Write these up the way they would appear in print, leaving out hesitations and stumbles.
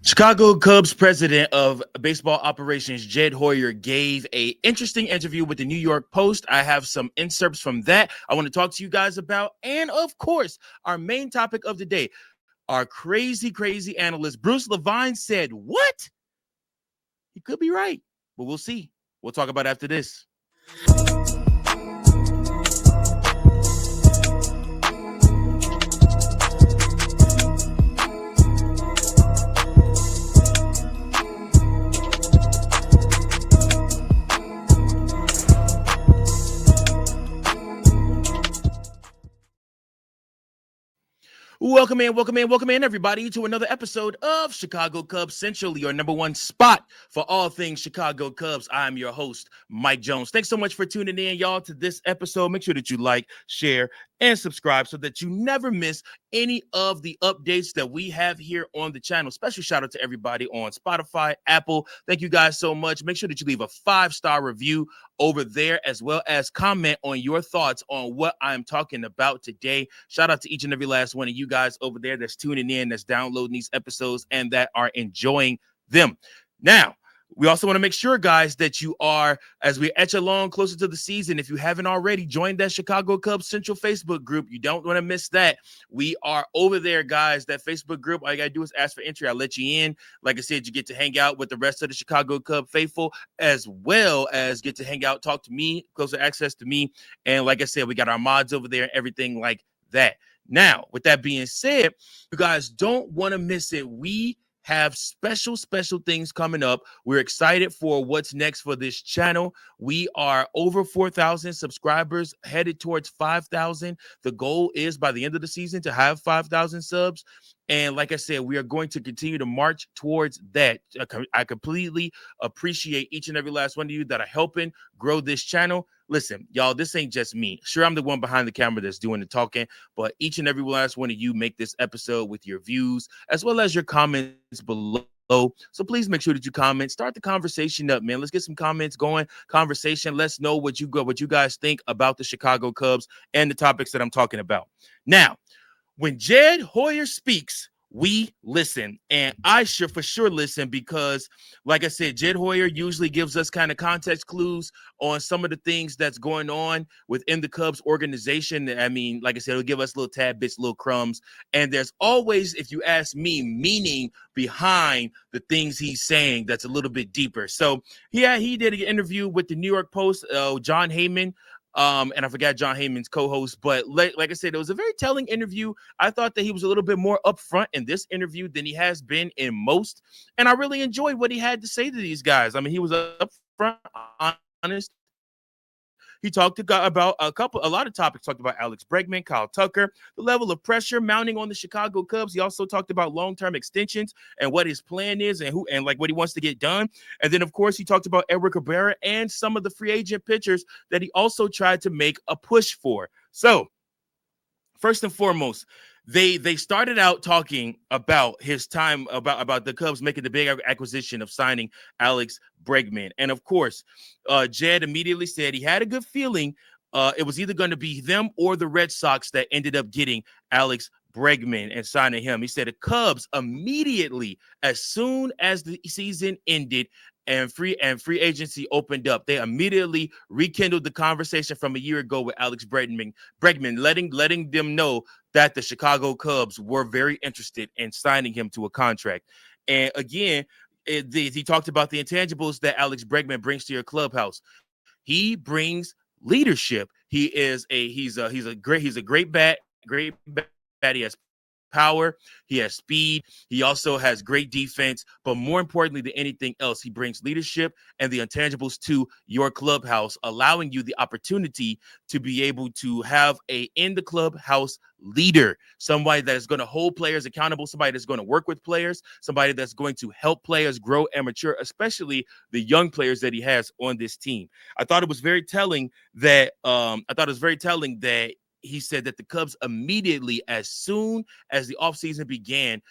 Chicago Cubs president of baseball operations, Jed Hoyer, gave a interesting interview with the New York Post. I have some inserts from that I want to talk to you guys about. And of course, our main topic of the day, our crazy analyst, Bruce Levine, said, what? He could be right, but we'll see. We'll talk about it after this. Welcome in, everybody, to another episode of Chicago Cubs Central, your number one spot for all things Chicago Cubs. I'm your host, Mike Jones. Thanks so much for tuning in, y'all, to this episode. Make sure that you like, share, and subscribe so that you never miss any of the updates that we have here on the channel. Special shout out to everybody on Spotify, Apple. Thank you guys so much. Make sure that you leave a 5-star review over there, as well as comment on your thoughts on what I'm talking about today. Shout out to each and every last one of you guys over there that's tuning in, that's downloading these episodes, and that are enjoying them. Now, we also want to make sure, guys, that you are, as we etch along closer to the season, if you haven't already, joined that Chicago Cubs Central Facebook group. You don't want to miss that. We are over there, guys. That Facebook group, all you got to do is ask for entry. I'll let you in. Like I said, you get to hang out with the rest of the Chicago Cub faithful, as well as get to hang out, talk to me, closer access to me. And like I said, we got our mods over there and everything like that. Now, with that being said, you guys don't want to miss it. We have special things coming up. We're excited for what's next for this channel. We are over 4,000 subscribers, headed towards 5,000. The goal is by the end of the season to have 5,000 subs. And like I said, we are going to continue to march towards that. I completely appreciate each and every last one of you that are helping grow this channel. Listen, y'all, this ain't just me. Sure, I'm the one behind the camera that's doing the talking, but each and every last one of you make this episode with your views as well as your comments below. So please make sure that you comment. Start the conversation up, man. Let's get some comments going. Conversation. Let's know what you guys think about the Chicago Cubs and the topics that I'm talking about. Now, when Jed Hoyer speaks, we listen, and I should for sure listen because, like I said, Jed Hoyer usually gives us kind of context clues on some of the things that's going on within the Cubs organization. I mean, like I said, he'll give us little tad bits, little crumbs, and there's always, if you ask me, meaning behind the things he's saying that's a little bit deeper. So yeah, he did an interview with the New York Post, John Heyman. And I forgot John Heyman's co-host, but like I said, it was a very telling interview. I thought that he was a little bit more upfront in this interview than he has been in most, and I really enjoyed what he had to say to these guys. I mean, he was upfront, honest. He talked about a lot of topics. Talked about Alex Bregman, Kyle Tucker, the level of pressure mounting on the Chicago Cubs. He also talked about long-term extensions and what his plan is and like what he wants to get done. And then, of course, he talked about Edward Cabrera and some of the free agent pitchers that he also tried to make a push for. So, first and foremost, they started out talking about his time about the Cubs making the big acquisition of signing Alex Bregman. And of course, Jed immediately said he had a good feeling it was either going to be them or the Red Sox that ended up getting Alex Bregman and signing him. He said the Cubs immediately, as soon as the season ended and free agency opened up, they immediately rekindled the conversation from a year ago with Alex Bregman, letting them know that the Chicago Cubs were very interested in signing him to a contract. And again, he talked about the intangibles that Alex Bregman brings to your clubhouse. He brings leadership. He's a great bat. He has power, he has speed, he also has great defense, but more importantly than anything else, he brings leadership and the intangibles to your clubhouse, allowing you the opportunity to be able to have a in the clubhouse leader, somebody that is going to hold players accountable, somebody that's going to work with players, somebody that's going to help players grow and mature, especially the young players that he has on this team. I thought it was very telling that he said that the Cubs immediately, as soon as the offseason began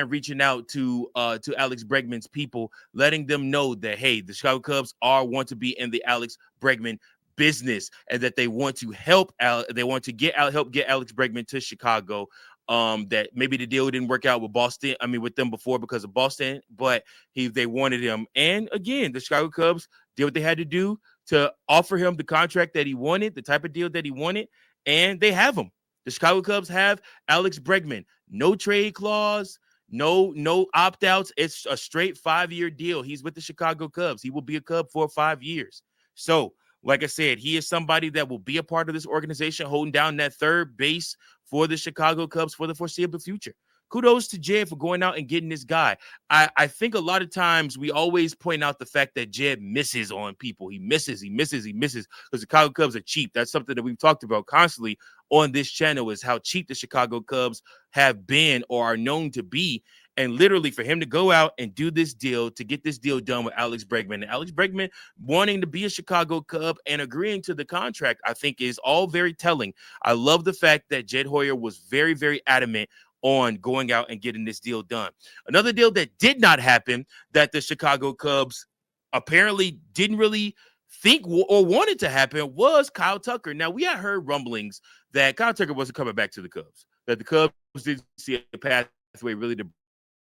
reaching out to Alex Bregman's people, letting them know that, hey, the Chicago Cubs want to be in the Alex Bregman business and that they want to help get Alex Bregman to Chicago. that maybe the deal didn't work out with Boston. I mean, with them before because of Boston, but they wanted him. And again, the Chicago Cubs did what they had to do to offer him the contract that he wanted, the type of deal that he wanted, and they have him. The Chicago Cubs have Alex Bregman. No trade clause, no opt-outs. It's a straight 5-year deal. He's with the Chicago Cubs. He will be a Cub for 5 years. So, like I said, he is somebody that will be a part of this organization, holding down that third base for the Chicago Cubs for the foreseeable future. Kudos to Jed for going out and getting this guy. I think a lot of times we always point out the fact that Jed misses on people. He misses because the Chicago Cubs are cheap. That's something that we've talked about constantly on this channel, is how cheap the Chicago Cubs have been or are known to be. And literally for him to go out and do this deal, to get this deal done with Alex Bregman, and Alex Bregman wanting to be a Chicago Cub and agreeing to the contract, I think is all very telling. I love the fact that Jed Hoyer was very, very adamant on going out and getting this deal done. Another deal that did not happen, that the Chicago Cubs apparently didn't really think or wanted to happen, was Kyle Tucker. Now, we had heard rumblings that Kyle Tucker wasn't coming back to the Cubs, that the Cubs didn't see a pathway really to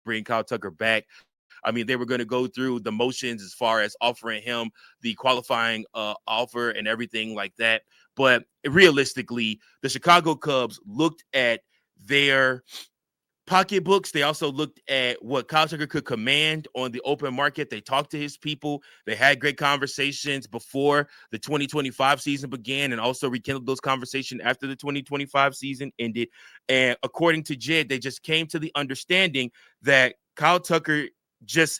bring Kyle Tucker back. I mean, they were going to go through the motions as far as offering him the qualifying offer and everything like that. But realistically, the Chicago Cubs looked at their pocketbooks. They also looked at what Kyle Tucker could command on the open market. They talked to his people. They had great conversations before the 2025 season began, and also rekindled those conversations after the 2025 season ended. And according to Jed, they just came to the understanding that Kyle Tucker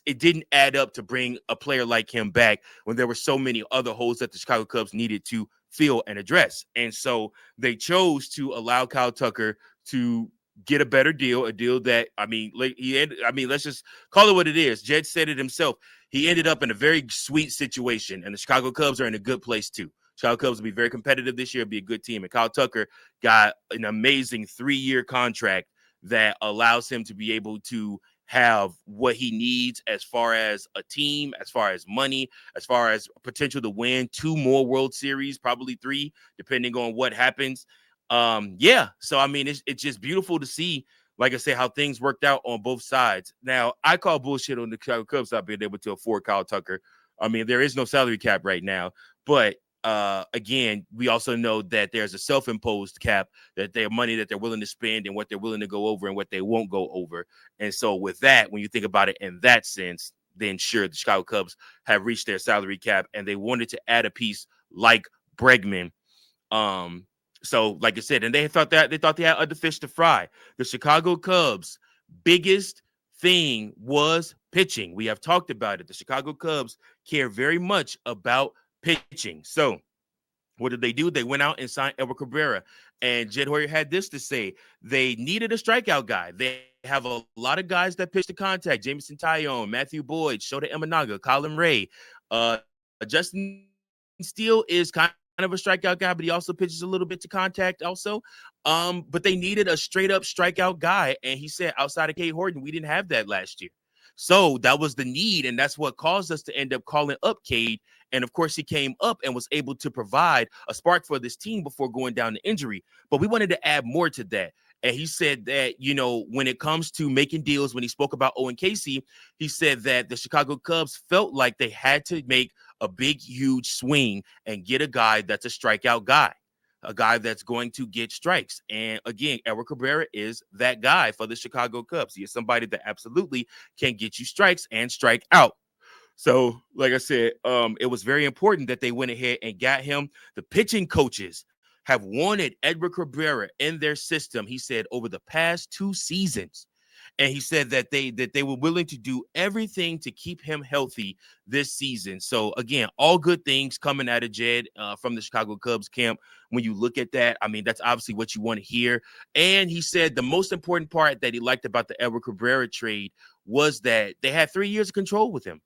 it didn't add up to bring a player like him back when there were so many other holes that the Chicago Cubs needed to fill and address. And so they chose to allow Kyle Tucker to get a better deal, a deal that, let's just call it what it is. Jed said it himself. He ended up in a very sweet situation, and the Chicago Cubs are in a good place too. Chicago Cubs will be very competitive this year, be a good team. And Kyle Tucker got an amazing 3-year contract that allows him to be able to have what he needs as far as a team, as far as money, as far as potential to win 2 more World Series, probably 3, depending on what happens. So I mean, it's just beautiful to see, like I say, how things worked out on both sides. Now, I call bullshit on the Chicago Cubs not being able to afford Kyle Tucker. I mean, there is no salary cap right now, but again, we also know that there's a self-imposed cap, that their money that they're willing to spend and what they're willing to go over and what they won't go over. And so with that, when you think about it in that sense, then sure, the Chicago Cubs have reached their salary cap, and they wanted to add a piece like Bregman. So like I said, and they thought they had other fish to fry. The Chicago Cubs' biggest thing was pitching. We have talked about it. The Chicago Cubs care very much about pitching. So what did they do? They went out and signed Edward Cabrera. And Jed Hoyer had this to say: they needed a strikeout guy. They have a lot of guys that pitch to contact: Jameson Taillon, Matthew Boyd, Shota Imanaga, Colin Ray. Justin Steele is kind of a strikeout guy, but he also pitches a little bit to contact also. But they needed a straight up strikeout guy. And he said, outside of Cade Horton, we didn't have that last year. So that was the need, and that's what caused us to end up calling up Cade. And of course, he came up and was able to provide a spark for this team before going down to injury. But we wanted to add more to that. And he said that, when it comes to making deals, when he spoke about Owen Casey, he said that the Chicago Cubs felt like they had to make a big, huge swing and get a guy that's a strikeout guy, a guy that's going to get strikes. And again, Edward Cabrera is that guy for the Chicago Cubs. He is somebody that absolutely can get you strikes and strike out. So, like I said, it was very important that they went ahead and got him. The pitching coaches have wanted Edward Cabrera in their system, he said, over the past 2 seasons. And he said that they were willing to do everything to keep him healthy this season. So, again, all good things coming out of Jed from the Chicago Cubs camp. When you look at that, I mean, that's obviously what you want to hear. And he said the most important part that he liked about the Edward Cabrera trade was that they had 3 years of control with him.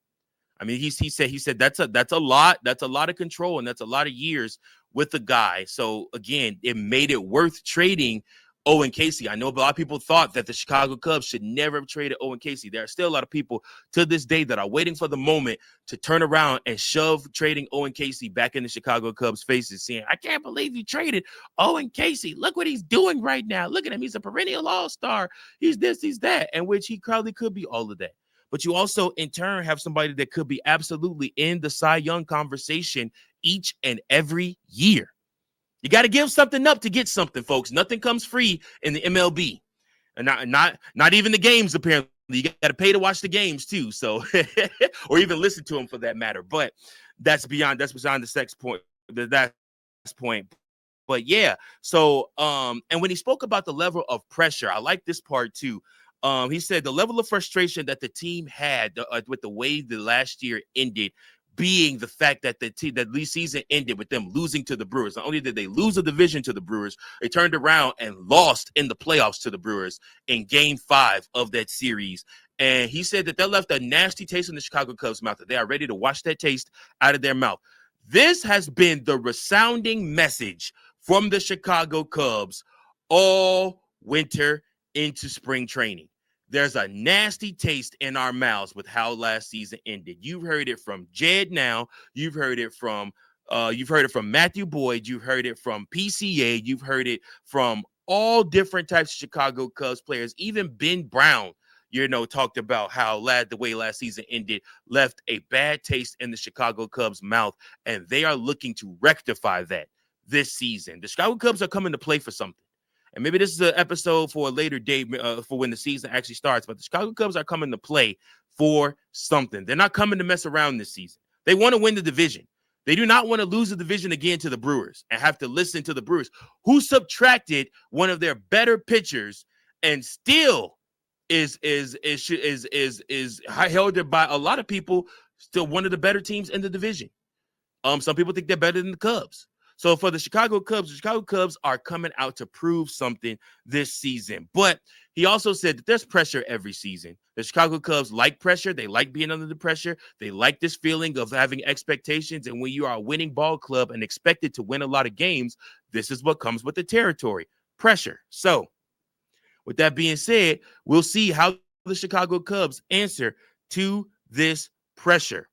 I mean, he said that's a lot of control, and that's a lot of years with the guy. So again, it made it worth trading Owen Casey. I know a lot of people thought that the Chicago Cubs should never have traded Owen Casey. There are still a lot of people to this day that are waiting for the moment to turn around and shove trading Owen Casey back in the Chicago Cubs' faces, saying, I can't believe you traded Owen Casey. Look what he's doing right now. Look at him. He's a perennial all-star. He's this, he's that, and which he probably could be all of that. But you also, in turn, have somebody that could be absolutely in the Cy Young conversation each and every year. You got to give something up to get something, folks. Nothing comes free in the MLB, and not even the games. Apparently, you got to pay to watch the games too. So, or even listen to them for that matter. But that's beyond the sex point. That's point. But yeah. So, and when he spoke about the level of pressure, I like this part too. He said the level of frustration that the team had with the way the last year ended, being the fact that the season ended with them losing to the Brewers. Not only did they lose a division to the Brewers, they turned around and lost in the playoffs to the Brewers in Game 5 of that series. And he said that left a nasty taste in the Chicago Cubs' mouth, that they are ready to wash that taste out of their mouth. This has been the resounding message from the Chicago Cubs all winter into spring training. There's a nasty taste in our mouths with how last season ended. You've heard it from Jed now. You've heard it from Matthew Boyd. You've heard it from PCA. You've heard it from all different types of Chicago Cubs players. Even Ben Brown, talked about how the way last season ended left a bad taste in the Chicago Cubs' mouth, and they are looking to rectify that this season. The Chicago Cubs are coming to play for something. And maybe this is an episode for a later date for when the season actually starts. But the Chicago Cubs are coming to play for something. They're not coming to mess around this season. They want to win the division. They do not want to lose the division again to the Brewers and have to listen to the Brewers, who subtracted one of their better pitchers and still is held by a lot of people, still one of the better teams in the division. Some people think they're better than the Cubs. So for the Chicago Cubs are coming out to prove something this season. But he also said that there's pressure every season. The Chicago Cubs like pressure. They like being under the pressure. They like this feeling of having expectations. And when you are a winning ball club and expected to win a lot of games, this is what comes with the territory, pressure. So with that being said, we'll see how the Chicago Cubs answer to this pressure.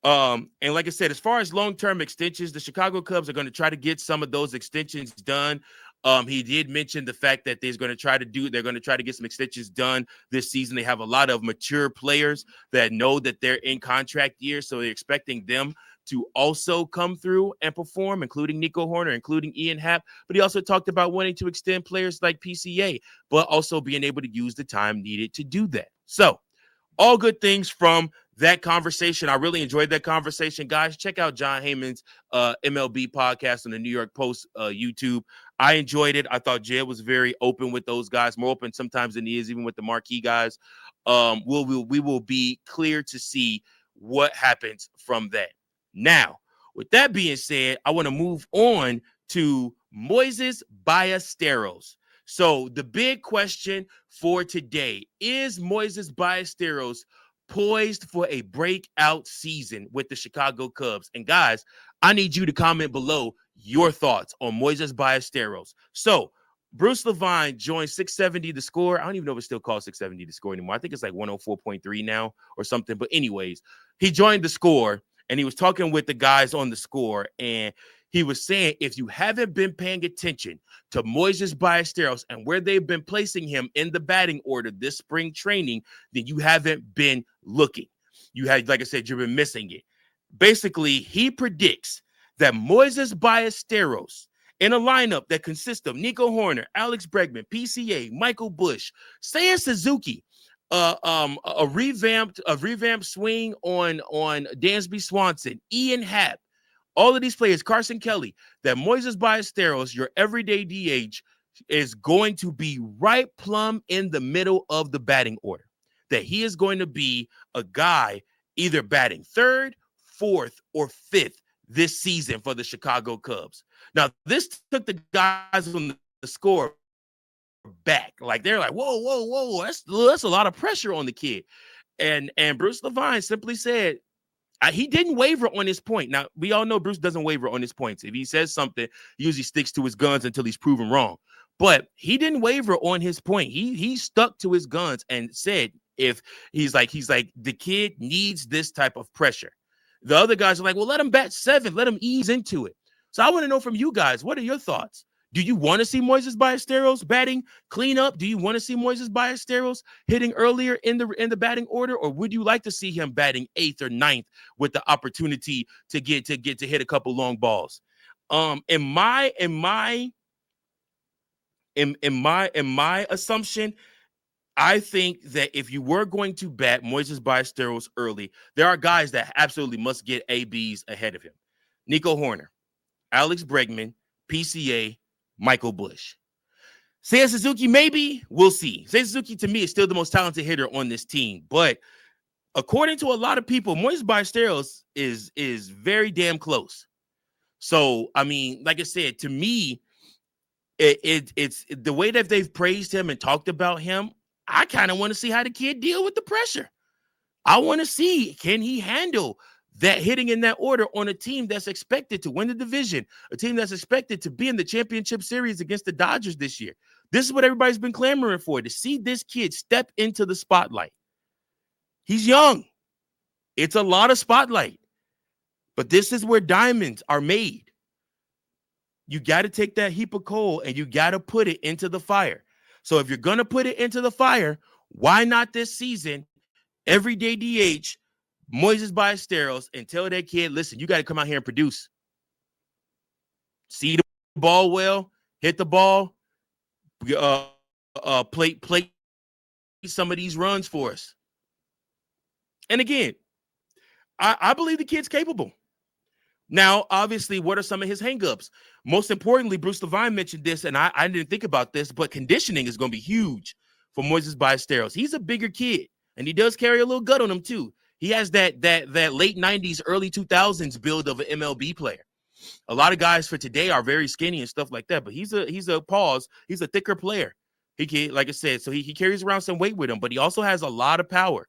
And like I said, as far as long-term extensions, the Chicago Cubs are going to try to get some of those extensions done. He did mention the fact that they're going to try to get some extensions done this season. They have a lot of mature players that know that they're in contract years, so they're expecting them to also come through and perform, including Nico Hoerner, including Ian Happ. But he also talked about wanting to extend players like PCA, but also being able to use the time needed to do that. So all good things from that conversation. I really enjoyed that conversation. Guys, check out John Heyman's MLB podcast on the New York Post YouTube. I enjoyed it. I thought Jed was very open with those guys, more open sometimes than he is even with the marquee guys. We will be clear to see what happens from that. Now, with that being said, I want to move on to Moises Ballesteros. So the big question for today is Moises Ballesteros poised for a breakout season with the Chicago Cubs? And guys, I need you to comment below your thoughts on Moises Ballesteros. So Bruce Levine joined 670 The Score. I don't even know if it's still called 670 The Score anymore. I think it's like 104.3 now or something. But anyways, he joined The Score and he was talking with the guys on The Score, and he was saying, if you haven't been paying attention to Moises Ballesteros and where they've been placing him in the batting order this spring training, then you haven't been looking. You had, like I said, you've been missing it. Basically, he predicts that Moises Ballesteros in a lineup that consists of Nico Hoerner, Alex Bregman, PCA, Michael Busch, Seiya Suzuki, a revamped swing on Dansby Swanson, Ian Happ, all of these players, Carson Kelly, that Moises Ballesteros, your everyday DH, is going to be right plumb in the middle of the batting order. That he is going to be a guy either batting third, fourth, or fifth this season for the Chicago Cubs. Now, this took the guys on The Score back. Like, they're like, whoa, that's a lot of pressure on the kid. And Bruce Levine simply said, he didn't waver on his point. Now, we all know Bruce doesn't waver on his points. If he says something, he usually sticks to his guns until he's proven wrong. But he didn't waver on his point. He stuck to his guns and said, if he's like, the kid needs this type of pressure. The other guys are like, well, let him bat 7, let him ease into it. So I want to know from you guys, what are your thoughts? Do you want to see Moises Ballesteros batting cleanup? Do you want to see Moises Ballesteros hitting earlier in the batting order, or would you like to see him batting 8th or 9th with the opportunity to hit a couple long balls? In my assumption, I think that if you were going to bat Moises Ballesteros early, there are guys that absolutely must get ABs ahead of him. Nico Horner, Alex Bregman, PCA, Michael Busch. Seiya Suzuki, maybe. We'll see. Seiya Suzuki, to me, is still the most talented hitter on this team. But according to a lot of people, Moises Ballesteros is very damn close. So, I mean, like I said, to me, it's the way that they've praised him and talked about him. I kind of want to see how the kid deal with the pressure. I want to see, can he handle that hitting in that order on a team that's expected to win the division, a team that's expected to be in the championship series against the Dodgers this year. This is what everybody's been clamoring for, to see this kid step into the spotlight. He's young. It's a lot of spotlight. But this is where diamonds are made. You got to take that heap of coal and you got to put it into the fire. So if you're going to put it into the fire, why not this season, everyday DH, Moises Ballesteros, and tell that kid, listen, you got to come out here and produce. See the ball well, hit the ball, play some of these runs for us. And again, I believe the kid's capable. Now, obviously, what are some of his hangups? Most importantly, Bruce Levine mentioned this, and I didn't think about this, but conditioning is going to be huge for Moises Ballesteros. He's a bigger kid, and he does carry a little gut on him, too. He has that late 90s, early 2000s build of an MLB player. A lot of guys for today are very skinny and stuff like that, but he's a thicker player. He can, like I said, so he carries around some weight with him, but he also has a lot of power.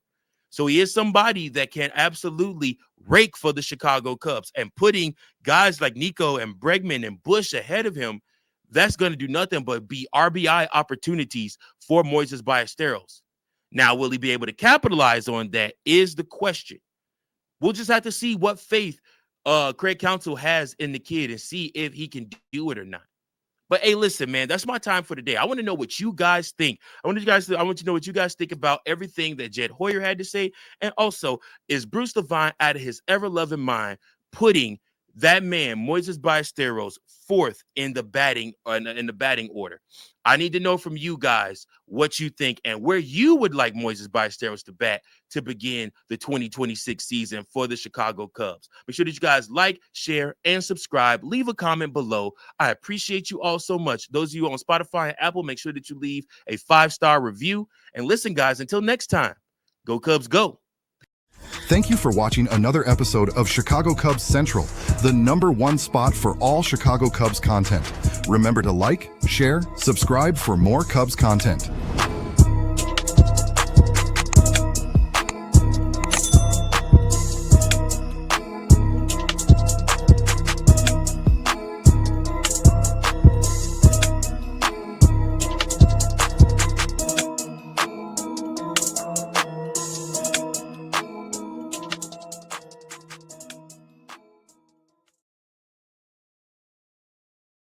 So he is somebody that can absolutely rake for the Chicago Cubs, and putting guys like Nico and Bregman and Busch ahead of him, that's going to do nothing but be RBI opportunities for Moises Ballesteros. Now, will he be able to capitalize on that is the question. We'll just have to see what faith Craig Counsell has in the kid and see if he can do it or not. But hey, listen, man, that's my time for today. I want to know what you guys think. I want you to know what you guys think about everything that Jed Hoyer had to say. And also, is Bruce Levine out of his ever-loving mind putting that man, Moises Ballesteros, 4th in the batting order? I need to know from you guys what you think and where you would like Moises Ballesteros to bat to begin the 2026 season for the Chicago Cubs. Make sure that you guys like, share, and subscribe. Leave a comment below. I appreciate you all so much. Those of you on Spotify and Apple, make sure that you leave a 5-star review. And listen, guys, until next time, go Cubs, go. Thank you for watching another episode of Chicago Cubs Central, the #1 spot for all Chicago Cubs content. Remember to like, share, subscribe for more Cubs content.